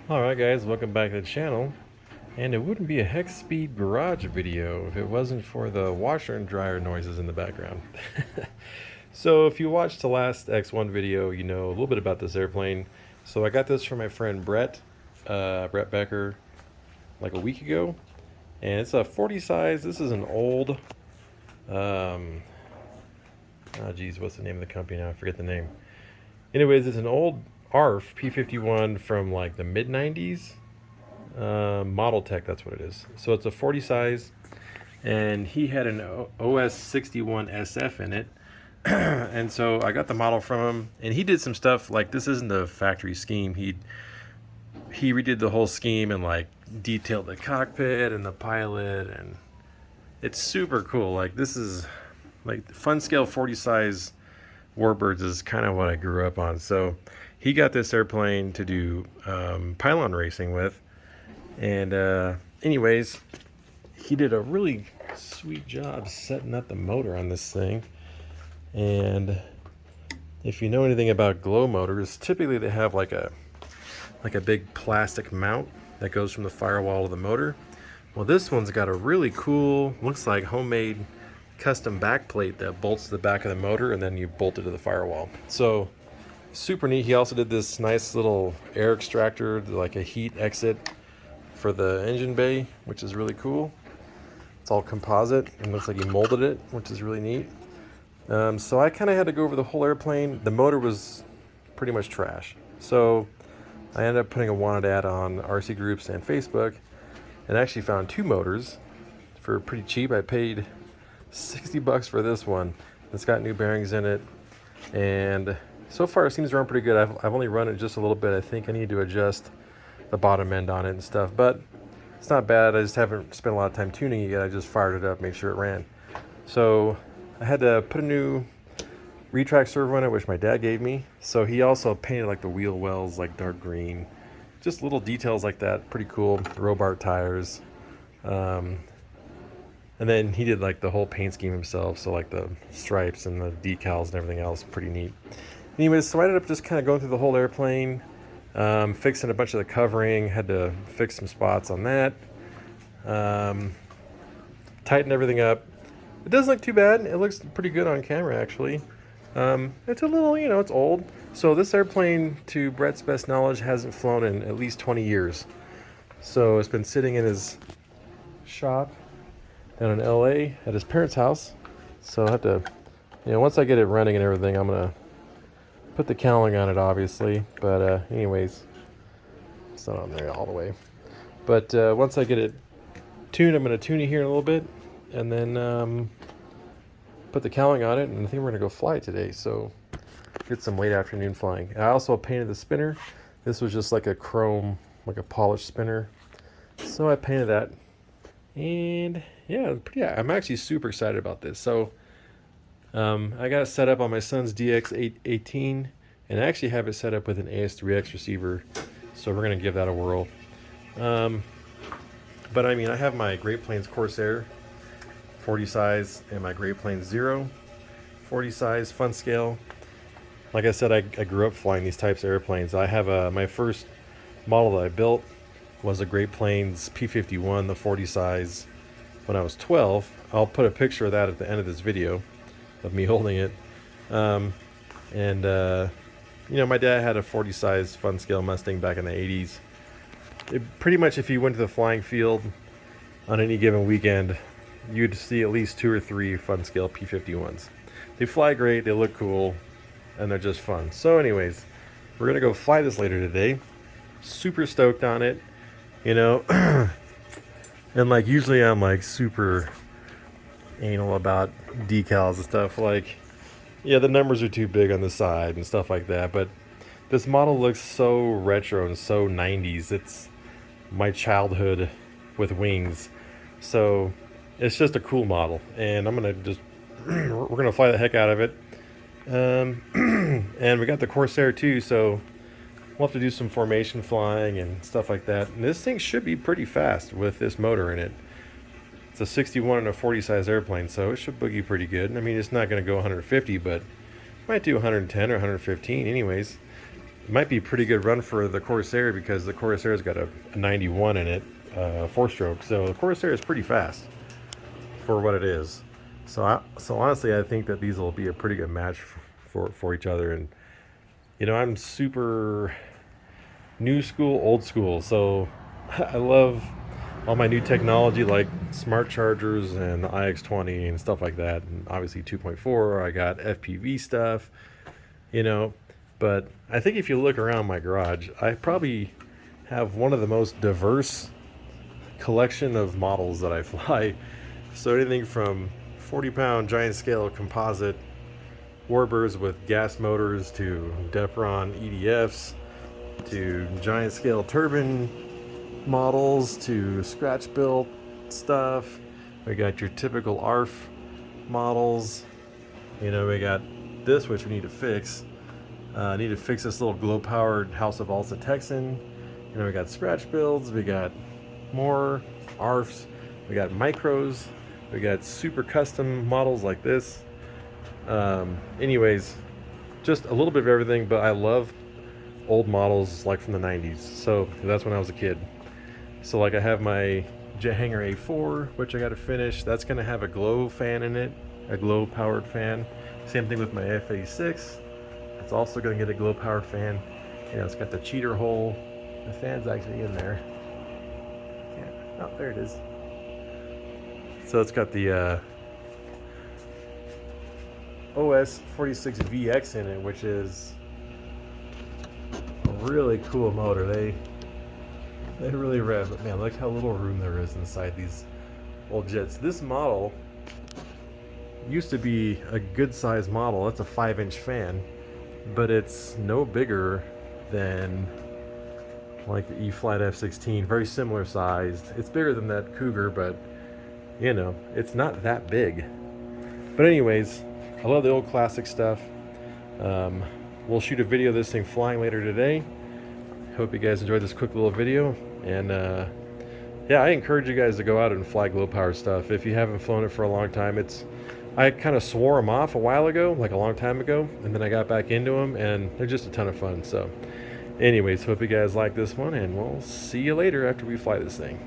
Alright guys, welcome back to the channel. And it wouldn't be a hex speed garage video if it wasn't for the washer and dryer noises in the background. So if you watched the last X1 video, you know a little bit about this airplane. So I got this from my friend Brett Becker, like a week ago. And it's a 40 size. This is an old, oh geez, what's the name of the company now? I forget the name. Anyways, it's an old ARF P51 from like the mid 90s. Model Tech, that's what it is. So it's a 40 size, and he had an OS 61 SF in it. And so I got the model from him, and he did some stuff like this isn't the factory scheme. He redid the whole scheme and like detailed the cockpit and the pilot, and it's super cool. Like this is like fun scale 40 size warbirds is kind of what I grew up on. So he got this airplane to do pylon racing with. And anyways, he did a really sweet job setting up the motor on this thing. And if you know anything about glow motors, typically they have like a big plastic mount that goes from the firewall to the motor. Well, this one's got a really cool, looks like homemade custom back plate that bolts to the back of the motor, and then you bolt it to the firewall. So super neat. He also did this nice little air extractor, like a heat exit for the engine bay, which is really cool. It's all composite and looks like he molded it, which is really neat. So I kind of had to go over the whole airplane. The motor was pretty much trash, so I ended up putting a wanted ad on RC groups and Facebook, and actually found two motors for pretty cheap. I paid $60 for this one. It's got new bearings in it, and so far it seems to run pretty good. I've only run it just a little bit. I think I need to adjust the bottom end on it and stuff, but it's not bad. I just haven't spent a lot of time tuning it yet. I just fired it up, made sure it ran. So I had to put a new retract servo on it, which my dad gave me. So he also painted like the wheel wells like dark green, just little details like that. Pretty cool. Robart tires, and then he did like the whole paint scheme himself, so like the stripes and the decals and everything else. Pretty neat. Anyways, so I ended up just kind of going through the whole airplane, fixing a bunch of the covering. Had to fix some spots on that, tighten everything up. It doesn't look too bad. It looks pretty good on camera, actually. It's a little, it's old. So this airplane, to Brett's best knowledge, hasn't flown in at least 20 years. So it's been sitting in his shop down in LA at his parents' house. So I have to, once I get it running and everything, I'm going to put the cowling on it, obviously. But anyways, it's not on there all the way. But once I get it tuned, I'm going to tune it here in a little bit, and then put the cowling on it, and I think we're going to go fly today. So get some late afternoon flying. I also painted the spinner. This was just like a chrome, like a polished spinner. So I painted that. And yeah, I'm actually super excited about this. So I got it set up on my son's DX818, and I actually have it set up with an AS3X receiver. So we're going to give that a whirl. But I mean, I have my Great Plains Corsair 40 size and my Great Plains Zero 40 size fun scale. Like I said, I grew up flying these types of airplanes. I have my first model that I built was a Great Plains P51, the 40 size, when I was 12. I'll put a picture of that at the end of this video of me holding it. My dad had a 40 size fun scale Mustang back in the 80s. Pretty much if you went to the flying field on any given weekend, you'd see at least 2 or 3 fun scale P51s. They fly great, they look cool, and they're just fun. So anyways, we're gonna go fly this later today. Super stoked on it, and like usually I'm like super anal about decals and stuff. Like, yeah, the numbers are too big on the side and stuff like that, but this model looks so retro and so 90s. It's my childhood with wings. So it's just a cool model, and I'm gonna just we're gonna fly the heck out of it. And we got the Corsair too, so we'll have to do some formation flying and stuff like that. And this thing should be pretty fast with this motor in it. It's a 61 and a 40 size airplane, so it should boogie pretty good. I mean, it's not going to go 150, but it might do 110 or 115 anyways. It might be a pretty good run for the Corsair because the Corsair's got a 91 in it, 4-stroke. So the Corsair is pretty fast for what it is. So honestly, I think that these will be a pretty good match for each other. And I'm super new school, old school. So I love all my new technology like smart chargers and the iX20 and stuff like that. And obviously 2.4, I got FPV stuff, you know. But I think if you look around my garage, I probably have one of the most diverse collection of models that I fly. So anything from 40-pound giant scale composite warbirds with gas motors to Depron EDFs to giant scale turbine models to scratch built stuff. We got your typical ARF models. We got this, which we need to fix. Need to fix this little glow powered House of Alsa Texan. We got scratch builds, we got more ARFs, we got micros, we got super custom models like this. Anyways, just a little bit of everything, but I love old models like from the 90s. So that's when I was a kid. So like I have my Jet Hanger A4, which I got to finish. That's going to have a glow fan in it, a glow powered fan. Same thing with my F86. It's also going to get a glow powered fan. It's got the cheater hole. The fan's actually in there. Oh, there it is. So it's got the OS46VX in it, which is a really cool motor. They really rev, but man, look how little room there is inside these old jets. This model used to be a good size model. That's a 5-inch fan, but it's no bigger than like the E-Flight F-16, very similar sized. It's bigger than that Cougar, but it's not that big. But anyways, I love the old classic stuff. We'll shoot a video of this thing flying later today. Hope you guys enjoyed this quick little video. And yeah, I encourage you guys to go out and fly glow power stuff. If you haven't flown it for a long time, I kind of swore them off a while ago, like a long time ago, and then I got back into them, and they're just a ton of fun. So anyways, hope you guys like this one, and we'll see you later after we fly this thing.